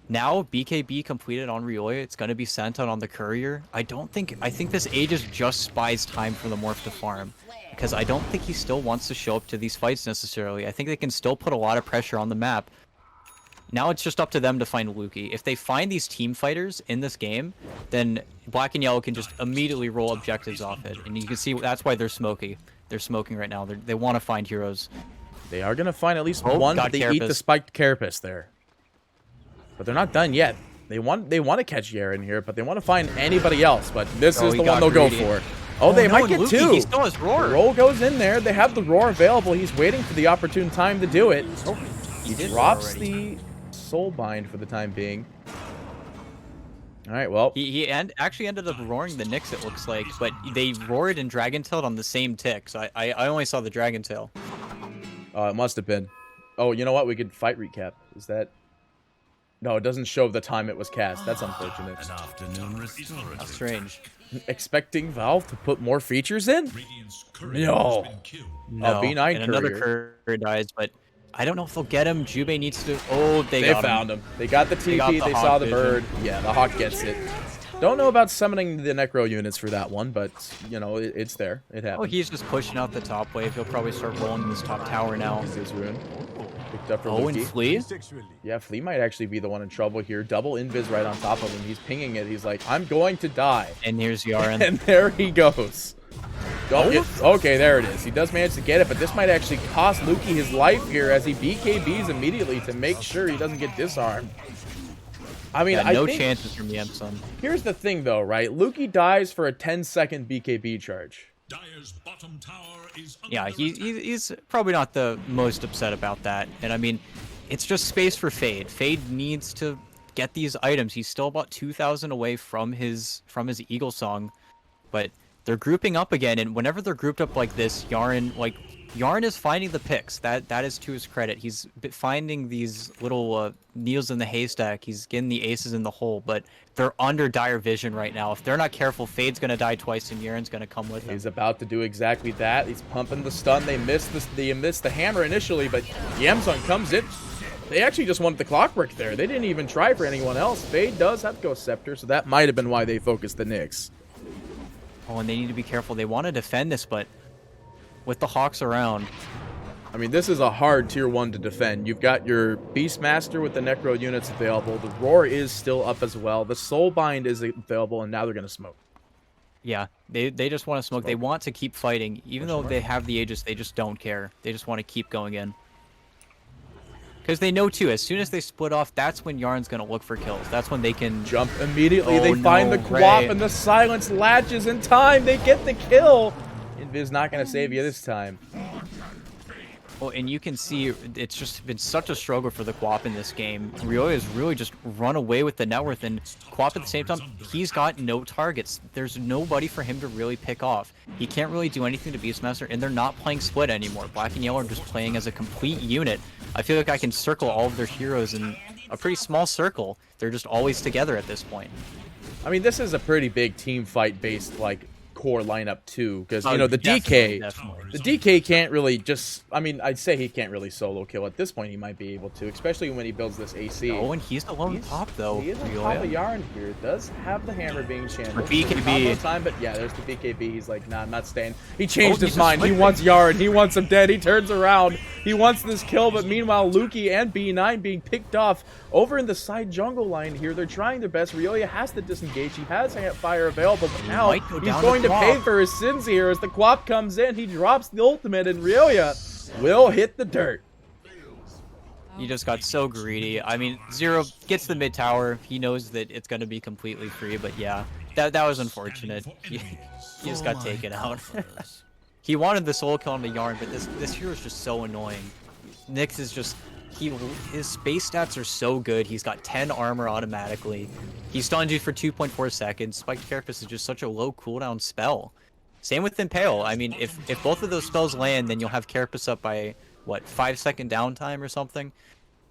A: now BKB completed on Ryoya. It's going to be sent out on the courier. I think this Aegis just buys time for the Morph to farm, because I don't think he still wants to show up to these fights necessarily. I think they can still put a lot of pressure on the map. Now it's just up to them to find Luki. If they find these team fighters in this game, then Black and Yellow can just immediately roll objectives off it. And you can see that's why they're smoky. They're smoking right now. They want to find heroes.
B: They are going to find at least one, but they
A: Carapace.
B: eat the spiked Carapace there. But they're not done yet. They want to catch Yara in here, but they want to find anybody else. But this is the one they'll go for. Oh, they might get two.
A: He still has Roar.
B: The roll goes in there. They have the Roar available. He's waiting for the opportune time to do it.
A: Oh, he
B: Drops the Soulbind for the time being. All right, well.
A: He actually ended up roaring the Nyx, it looks like, but they roared and Dragon Tailed on the same tick, so I only saw the Dragon Tail.
B: It must have been. Oh, you know what? We could fight recap. Is that... No, it doesn't show the time it was cast. That's unfortunate.
A: That's strange.
B: Expecting Valve to put more features in? No.
A: No,
B: B9
A: and another courier dies, but I don't know if they'll get him. Jubei needs to... Oh, they
B: found him. They got the TP. They saw the bird. Yeah, the Hawk gets it. Don't know about summoning the Necro units for that one, but, you know, it's there. It happens.
A: Oh, he's just pushing out the top wave. He'll probably start rolling this top tower now.
B: His rune. Picked up for
A: Oh, and
B: Luki.
A: Flea?
B: Yeah, Flea might actually be the one in trouble here. Double invis right on top of him. He's pinging it. He's like, I'm going to die.
A: And here's Yaren.
B: And there he goes. Okay, there it is. He does manage to get it, but this might actually cost Lukey his life here as he BKBs immediately to make sure he doesn't get disarmed. I mean,
A: yeah, no chances from Yamsun.
B: Here's the thing, though, right? Lukey dies for a 10-second BKB charge.
C: Dire's bottom tower is
A: Yeah, he's probably not the most upset about that. And I mean, it's just space for Fade. Fade needs to get these items. He's still about 2,000 away from his Eagle Song, but they're grouping up again. And whenever they're grouped up like this, Yarn is finding the picks. That is to his credit. He's finding these little needles in the haystack. He's getting the aces in the hole, but they're under dire vision right now. If they're not careful, Fade's gonna die twice, and Yaren's gonna come with him.
B: He's about to do exactly that. He's pumping the stun. They missed the hammer initially, but Yamsun comes in. They actually just wanted the clockwork there. They didn't even try for anyone else. Fade does have Ghost Scepter, so that might have been why they focused the Nyx.
A: Oh, and they need to be careful. They want to defend this, but with the Hawks around.
B: I mean, this is a hard tier 1 to defend. You've got your Beastmaster with the Necro units available. The Roar is still up as well. The Soulbind is available, and now they're going to smoke.
A: Yeah, they just want to smoke. They want to keep fighting. Even though they have the Aegis, they just don't care. They just want to keep going in. Because they know, too, as soon as they split off, that's when Yarn's going to look for kills. That's when they can
B: jump immediately.
A: Oh,
B: they find the Quap, and the silence latches in time. They get the kill. Invis not going to save you this time.
A: Well, and you can see it's just been such a struggle for the Quap in this game. Ryoya has really just run away with the net worth, and Quap at the same time, he's got no targets. There's nobody for him to really pick off. He can't really do anything to Beastmaster, and they're not playing split anymore. Black and Yellow are just playing as a complete unit. I feel like I can circle all of their heroes in a pretty small circle. They're just always together at this point.
B: I mean, this is a pretty big team fight based, like, core lineup too, because you know the DK can't really just, I mean, I'd say he can't really solo kill. At this point he might be able to, especially when he builds this AC.
A: Oh, and he's alone top though.
B: He is on top of Yarn here. Does have the hammer being channeled.
A: BKB
B: time, but yeah, there's the BKB. He's like, nah, I'm not staying. He changed his mind. He wants Yarn. He wants him dead. He turns around. He wants this kill, but meanwhile Lukey and B9 being picked off over in the side jungle line here. They're trying their best. Ryoya has to disengage. He has fire available, but now he's going to pay for his sins here as the Quap comes in. He drops the ultimate, and Ryoya will hit the dirt.
A: He just got so greedy. I mean, Zero gets the mid tower. He knows that it's going to be completely free, but yeah, that was unfortunate. He just got taken out. He wanted the solo kill on the Yarn, but this hero is just so annoying. Nyx is just, his space stats are so good. He's got 10 armor automatically. He stuns you for 2.4 seconds. Spiked Carapace is just such a low cooldown spell. Same with Impale. I mean, if both of those spells land, then you'll have Carapace up by, what, 5-second downtime or something?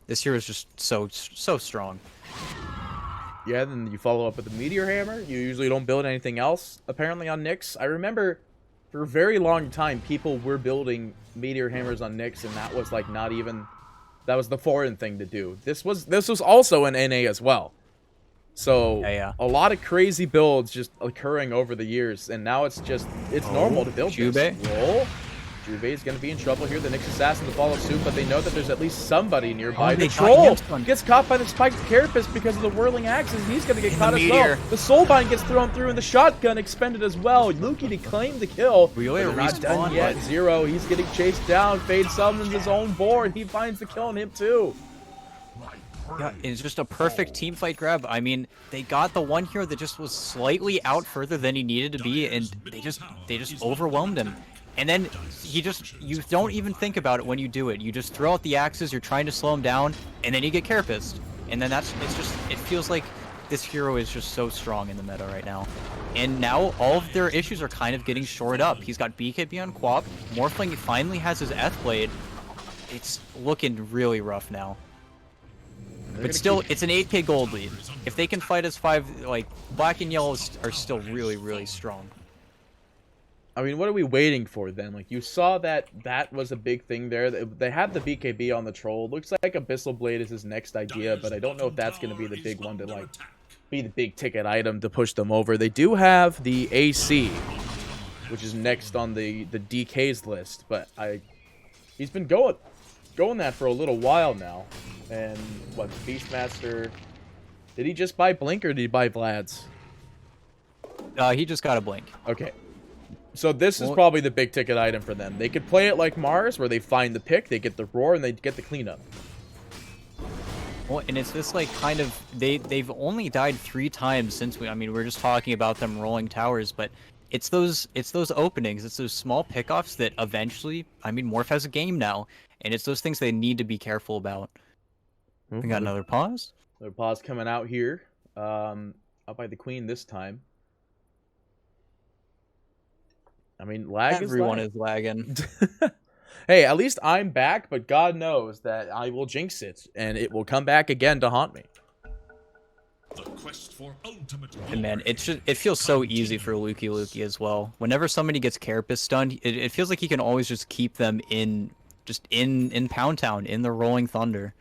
A: This hero is just so strong.
B: Yeah, then you follow up with the Meteor Hammer. You usually don't build anything else, apparently, on Nyx. I remember for a very long time, people were building Meteor Hammers on Nyx, and that was, like, not even... That was the foreign thing to do. This was also an NA as well. So a lot of crazy builds just occurring over the years, and now it's normal to build this. Roll. Juve is going to be in trouble here. The Nyx Assassin to follow suit, but they know that there's at least somebody nearby. The Troll gets caught by the spiked Carapace because of the whirling axes, and he's going to get caught as well. The Soulbind gets thrown through, and the shotgun expended as well. Lukey to claim the kill. They're not done yet. Zero, he's getting chased down. Fade summons his own board. He finds the kill on him too.
A: Yeah, it's just a perfect team fight grab. I mean, they got the one hero that just was slightly out further than he needed to be, and they just overwhelmed him. And then you don't even think about it when you do it. You just throw out the axes, you're trying to slow him down, and then you get Carapaced. And then it feels like this hero is just so strong in the meta right now. And now all of their issues are kind of getting shored up. He's got BKB on Quap, Morphling finally has his Blade. It's looking really rough now. But still, it's an 8k gold lead. If they can fight as 5, like, Black and Yellow are still really, really strong.
B: I mean, what are we waiting for then? Like, you saw that was a big thing there. They had the BKB on the Troll. Looks like Abyssal Blade is his next idea, but I don't know if that's going to be the big one to, like, be the big ticket item to push them over. They do have the AC, which is next on the DK's list, but he's been going that for a little while now. And what, Beastmaster, did he just buy Blink or did he buy Vlad's?
A: He just got a Blink.
B: Okay. So this is probably the big ticket item for them. They could play it like Mars, where they find the pick, they get the roar, and they get the cleanup.
A: Well, and it's this like kind of they've only died 3 times since we. I mean, we're just talking about them rolling towers, but it's those openings, it's those small pickoffs that eventually. I mean, Morph has a game now, and it's those things they need to be careful about. We got another pause.
B: Another pause coming out here. Up by the queen this time. I mean,
A: Everyone is lagging.
B: Hey, at least I'm back, but God knows that I will jinx it, and it will come back again to haunt me.
C: The quest for ultimate
A: And man, it feels so easy for Luki as well. Whenever somebody gets Carapace stunned, it feels like he can always just keep them in Pound Town, in the Rolling Thunder.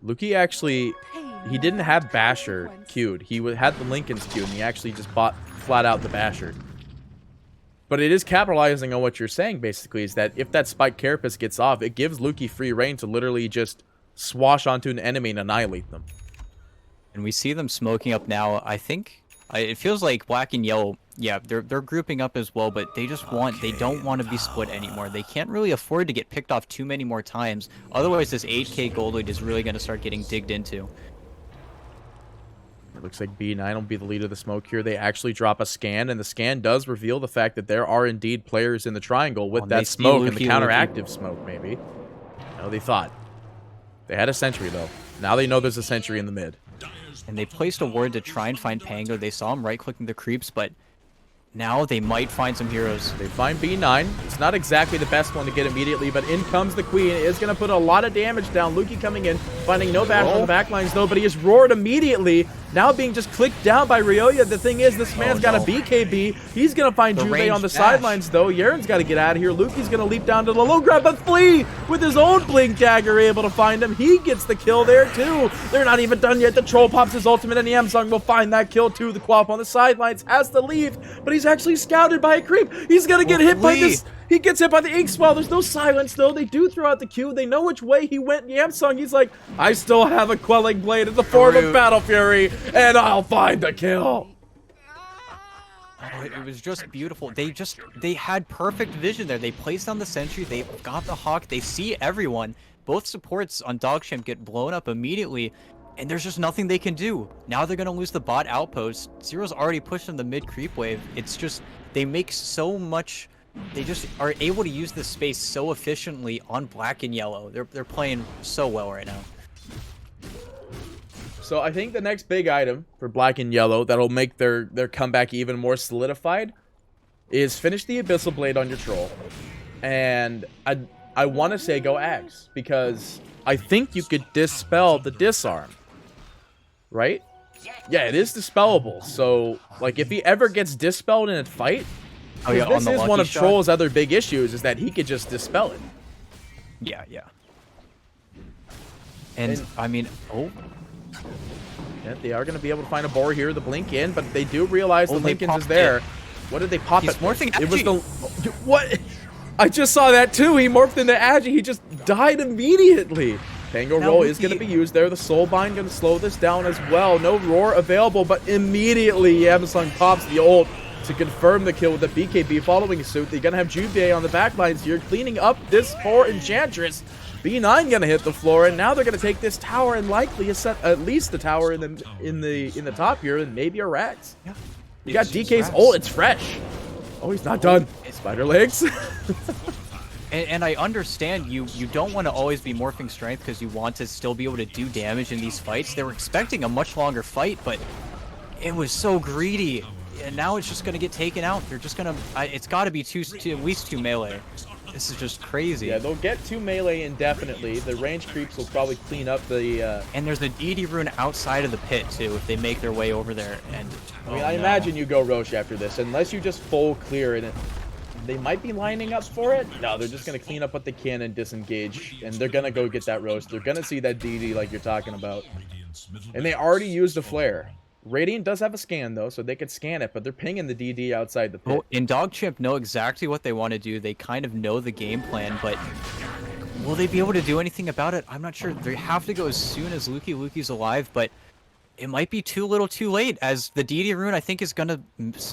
B: Luki actually, he didn't have Basher queued. He had the Lincoln's queued, and he actually just bought flat out the Basher. But it is capitalizing on what you're saying, basically, is that if that Spike Carapace gets off, it gives Luki free reign to literally just swash onto an enemy and annihilate them.
A: And we see them smoking up now. I think it feels like black and yellow. Yeah, they're grouping up as well, but they just they don't want to be split anymore. They can't really afford to get picked off too many more times. Otherwise, this 8K gold lead is really going to start getting digged into.
B: It looks like B9 will be the lead of the smoke here. They actually drop a scan, and the scan does reveal the fact that there are indeed players in the triangle with that smoke and the counteractive smoke, maybe. No, they thought. They had a sentry, though. Now they know there's a sentry in the mid.
A: And they placed a ward to try and find Pango. They saw him right-clicking the creeps, but now they might find some heroes.
B: They find B9. It's not exactly the best one to get immediately, but in comes the Queen. It is going to put a lot of damage down. Luki coming in, finding no bash on the backlines, though, but he is roared immediately. Now being just clicked down by Ryoya. The thing is, this man's got a BKB. He's going to find Juve on the sidelines, though. Yaren's got to get out of here. Luki's going to leap down to the low grab, but Flea with his own Blink Dagger able to find him. He gets the kill there, too. They're not even done yet. The Troll pops his ultimate, and the Yamsung will find that kill, too. The Quap on the sidelines has to leave, but he's actually scouted by a creep. He's going to get hit by this. He gets hit by the Ink Swell. There's no silence, though. They do throw out the Q. They know which way he went. Yamsung, he's like, I still have a Quelling Blade in the form of Battle Fury, and I'll find the kill.
A: Oh, it was just beautiful. They had perfect vision there. They placed down the sentry. They got the Hawk. They see everyone. Both supports on DogChamp get blown up immediately, and there's just nothing they can do. Now they're going to lose the bot outpost. Zero's already pushed in the mid creep wave. It's just, they make so much... They just are able to use this space so efficiently on black and yellow. They're playing so well right now.
B: So I think the next big item for black and yellow that'll make their comeback even more solidified is finish the Abyssal Blade on your troll. And I want to say go Axe, because I think you could dispel the disarm. Right? Yeah, it is dispellable. So, like, if he ever gets dispelled in a fight...
A: Oh, yeah,
B: this is one of Troll's other big issues, is that he could just dispel it.
A: Yeah. And I mean,
B: yeah, they are going to be able to find a boar here, the blink in, but they do realize the Lincoln's is there. What did they pop it?
A: Morphing
B: it was the... What? I just saw that too. He morphed into Agi. He just died immediately. Tango Roll is going to be used there. The Soulbind going to slow this down as well. No Roar available, but immediately Yamsung pops the ult to confirm the kill with the BKB following suit. They're going to have Juve on the backlines here, cleaning up this for Enchantress. B9 going to hit the floor, and now they're going to take this tower and likely set at least the tower in the top here, and maybe a Rax. Yeah. You got DK's ult. It's fresh. Oh, he's not done. Spider legs.
A: And I understand you don't want to always be morphing strength because you want to still be able to do damage in these fights. They were expecting a much longer fight, but it was so greedy. And now it's just going to get taken out. They're just going to... it's got to be at least two melee. This is just crazy.
B: Yeah, they'll get two melee indefinitely. The range creeps will probably clean up the...
A: And there's a DD rune outside of the pit, too, if they make their way over there. And
B: I mean, I imagine you go Roche after this, unless you just full clear it. They might be lining up for it. No, they're just going to clean up what they can and disengage. And they're going to go get that Roche. They're going to see that DD like you're talking about. And they already used a flare. Radiant does have a scan, though, so they could scan it, but they're pinging the DD outside the pit.
A: Well, in DogChamp know exactly what they want to do. They kind of know the game plan, but will they be able to do anything about it? I'm not sure. They have to go as soon as Luki's alive, but it might be too little too late, as the DD rune, I think, is going to...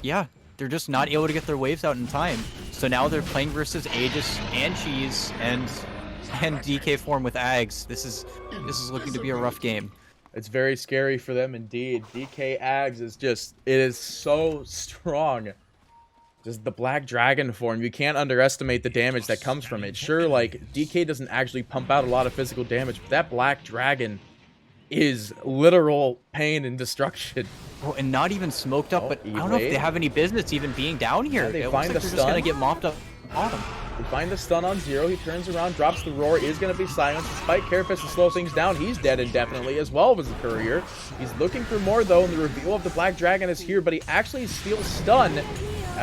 A: Yeah, they're just not able to get their waves out in time. So now they're playing versus Aegis and Cheese and DK form with Ags. This is looking to be a rough game.
B: It's very scary for them indeed. DK Ags is just, it is so strong. Just the Black Dragon form, you can't underestimate the damage that comes from it. Sure, like, DK doesn't actually pump out a lot of physical damage, but that Black Dragon is literal pain and destruction.
A: Oh, and not even smoked up, but I don't know if they have any business even being down here.
B: Yeah, they
A: it
B: find
A: looks like
B: the
A: they're just
B: stun.
A: gonna get mopped up bottom.
B: We find the stun on Zero. He turns around, drops the roar, is going to be silenced. Despite Carapace to slow things down, he's dead indefinitely as well as the Courier. He's looking for more though, and the reveal of the Black Dragon is here, but he actually steals stun.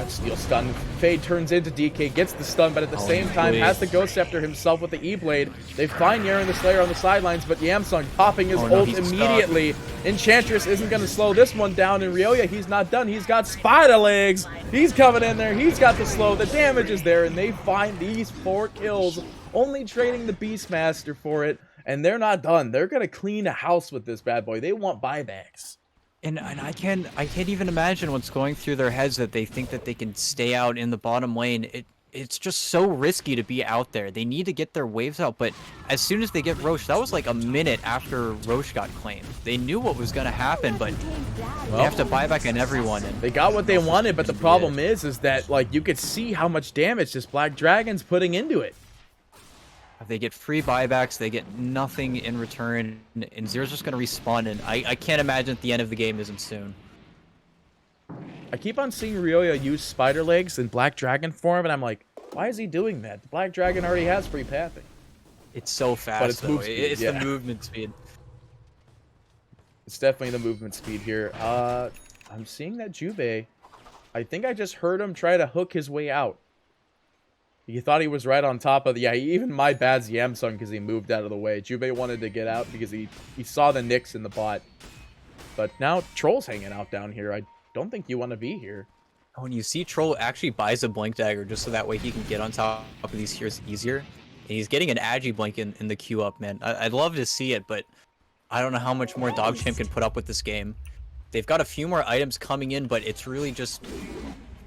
B: Steel stun. Fade turns into DK, gets the stun, but at the same time has the Ghost Scepter himself with the E-Blade. They find Yaren the Slayer on the sidelines, but Yamsung popping his ult immediately. Enchantress isn't going to slow this one down, and Ryoya, he's not done. He's got spider legs. He's coming in there. He's got the slow. The damage is there, and they find these 4 kills, only trading the Beastmaster for it, and they're not done. They're going to clean a house with this bad boy. They want buybacks.
A: And I can't even imagine what's going through their heads that they think that they can stay out in the bottom lane. It's just so risky to be out there. They need to get their waves out, but as soon as they get Roche, that was like a minute after Roche got claimed. They knew what was going to happen, but they have to buy back on everyone. And
B: they got what they wanted, but the problem is that, like, you could see how much damage this Black Dragon's putting into it.
A: They get free buybacks, they get nothing in return, and Zero's just going to respawn, and I can't imagine that the end of the game isn't soon.
B: I keep on seeing Ryoya use spider legs in Black Dragon form, and I'm like, why is he doing that? The Black Dragon already has free pathing.
A: It's so fast,
B: but it's
A: though.
B: move speed,
A: It's
B: yeah.
A: the movement speed.
B: It's definitely the movement speed here. I'm seeing that Jubei, I think I just heard him try to hook his way out. He thought he was right on top of the... Yeah, even my bad's Yamsung because he moved out of the way. Jubei wanted to get out because he saw the Nyx in the bot. But now Troll's hanging out down here. I don't think you want to be here.
A: When you see Troll actually buys a Blink Dagger just so that way he can get on top of these heroes easier. And he's getting an Agi Blink in the queue up, man. I'd love to see it, but I don't know how much more DogChamp can put up with this game. They've got a few more items coming in, but it's really just...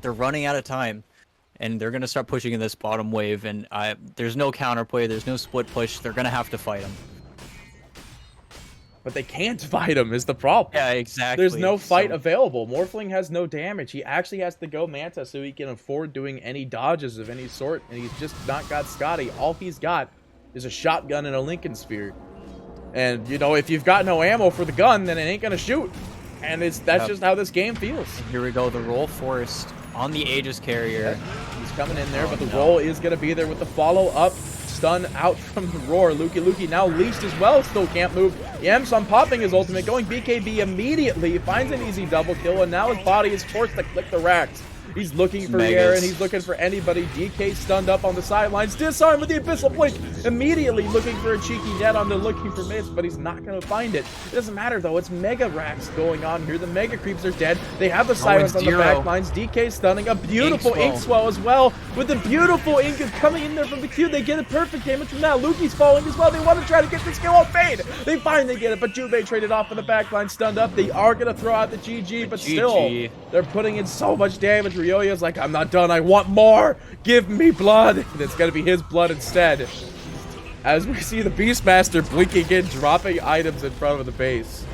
A: They're running out of time. And they're going to start pushing in this bottom wave, and there's no counterplay, there's no split push, they're going to have to fight him.
B: But they can't fight him is the problem.
A: Yeah, exactly.
B: There's no fight available. Morphling has no damage. He actually has to go Manta so he can afford doing any dodges of any sort, and he's just not got Scotty. All he's got is a shotgun and a Lincoln Sphere. And, you know, if you've got no ammo for the gun, then it ain't going to shoot. And that's just how this game feels.
A: And here we go, the roll forced on the Aegis carrier.
B: He's coming in there, but the roll is going to be there with the follow-up. Stun out from the roar. Luki now leashed as well, still can't move. Yamsung popping his ultimate, going BKB immediately, finds an easy double kill, and now his body is forced to click the racks. He's looking for Yaren, he's looking for anybody. DK stunned up on the sidelines, disarmed with the Abyssal Blink, immediately looking for a cheeky net on the looking for miss, but he's not going to find it. It doesn't matter though, it's Mega Racks going on here. The Mega Creeps are dead. They have the silence on the back lines. DK stunning, a beautiful ink swell as well, with the beautiful ink coming in there from the queue. They get a perfect damage from that. Luki's falling as well. They want to try to get this kill on Fade. They finally get it, but Jubei traded off on the back line, stunned up. They are going to throw out the GG, but still, they're putting in so much damage. Ryoya's like, I'm not done, I want more, give me blood. And it's gonna be his blood instead, as we see the Beastmaster blinking in, dropping items in front of the base.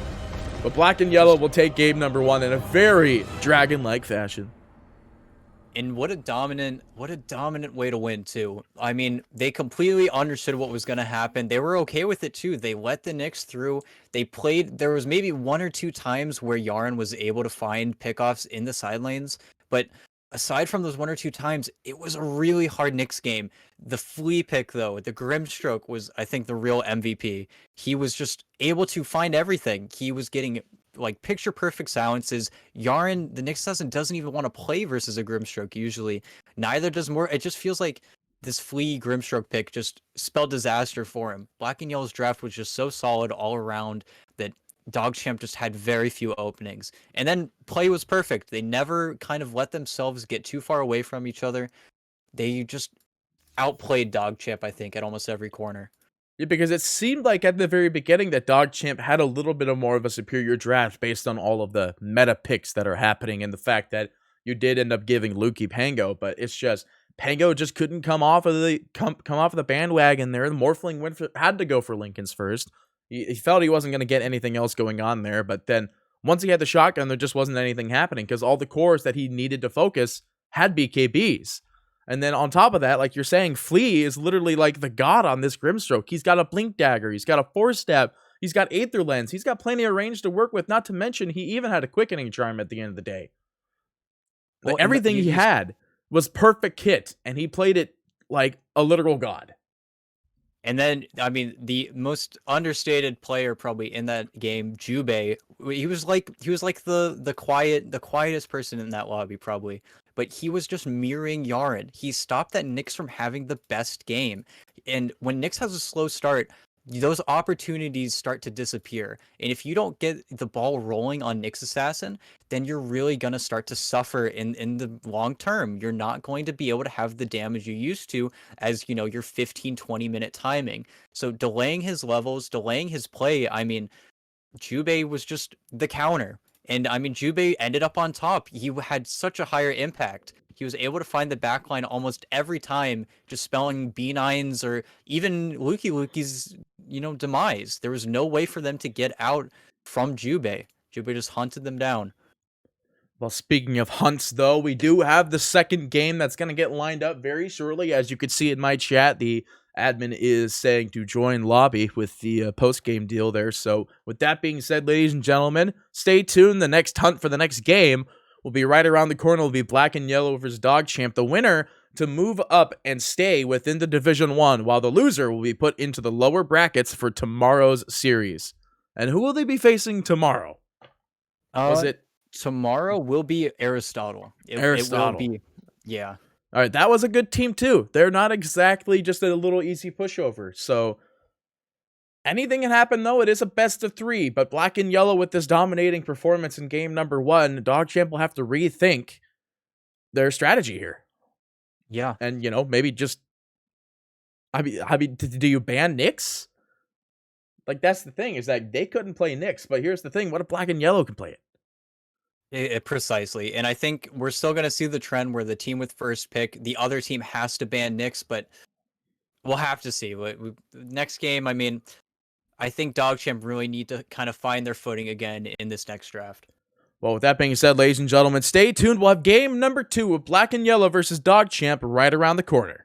B: But Black and Yellow will take game number 1 in a very dragon-like fashion.
A: And what a dominant way to win too. I mean, they completely understood what was going to happen. They were okay with it too. They let the Nyx through. They played, there was maybe 1 or 2 times where Yaren was able to find pickoffs in the side lanes, but aside from those 1 or 2 times, it was a really hard Nyx game. The flea pick, though, the Grimstroke was, I think, the real MVP. He was just able to find everything. He was getting, like, picture-perfect silences. Yaren, the Nyx doesn't even want to play versus a Grimstroke, usually. Neither does more. It just feels like this flea Grimstroke pick just spelled disaster for him. Black and Yellow's draft was just so solid all around that DogChamp just had very few openings. And then play was perfect. They never kind of let themselves get too far away from each other. They just outplayed DogChamp, I think, at almost every corner.
B: Yeah, because it seemed like at the very beginning that DogChamp had a little bit of more of a superior draft based on all of the meta picks that are happening and the fact that you did end up giving Lukey Pango, but it's just Pango just couldn't come off of the bandwagon there. The Morphling had to go for Lincoln's first. He felt he wasn't going to get anything else going on there, but then once he had the shotgun, there just wasn't anything happening because all the cores that he needed to focus had BKBs. And then on top of that, like you're saying, Flea is literally like the god on this Grimstroke. He's got a Blink Dagger. He's got a Force Stab. He's got Aether Lens. He's got plenty of range to work with, not to mention he even had a Quickening Charm at the end of the day. Like, everything he had was perfect kit, and he played it like a literal god.
A: And then, I mean, the most understated player probably in that game, Jubei, he was like the quietest person in that lobby probably, but he was just mirroring Yaren. He stopped that Nyx from having the best game. And when Nyx has a slow start, those opportunities start to disappear. And if you don't get the ball rolling on Nyx Assassin, then you're really going to start to suffer in the long term. You're not going to be able to have the damage you used to as, you know, your 15-20 minute timing. So delaying his levels, delaying his play, I mean, Jubei was just the counter. And I mean, Jubei ended up on top. He had such a higher impact. He was able to find the backline almost every time, just spelling B9s or even Lukey's, you know, demise. There was no way for them to get out from Jubei. Jubei just hunted them down.
B: Well, speaking of hunts, though, we do have the second game that's going to get lined up very shortly. As you can see in my chat, the admin is saying to join lobby with the post-game deal there. So with that being said, ladies and gentlemen, stay tuned. The next hunt for the next game will be right around the corner. Will be Black and Yellow versus DogChamp. The winner to move up and stay within the Division 1, while the loser will be put into the lower brackets for tomorrow's series. And who will they be facing tomorrow? Was it?
A: Tomorrow will be Aristotle.
B: Aristotle.
A: It will be, yeah.
B: All right, that was a good team too. They're not exactly just a little easy pushover. So anything can happen though. It is a best of 3, but Black and Yellow with this dominating performance in game number 1, DogChamp will have to rethink their strategy here.
A: Yeah.
B: And, you know, maybe just, I mean, do you ban Nyx? Like, that's the thing, is that they couldn't play Nyx, but here's the thing, what if Black and Yellow can play it?
A: Precisely. And I think we're still going to see the trend where the team with first pick, the other team has to ban Nyx, but we'll have to see. Next game, I mean, I think DogChamp really need to kind of find their footing again in this next draft.
B: Well, with that being said, ladies and gentlemen, stay tuned. We'll have game number 2 of Black and Yellow versus DogChamp right around the corner.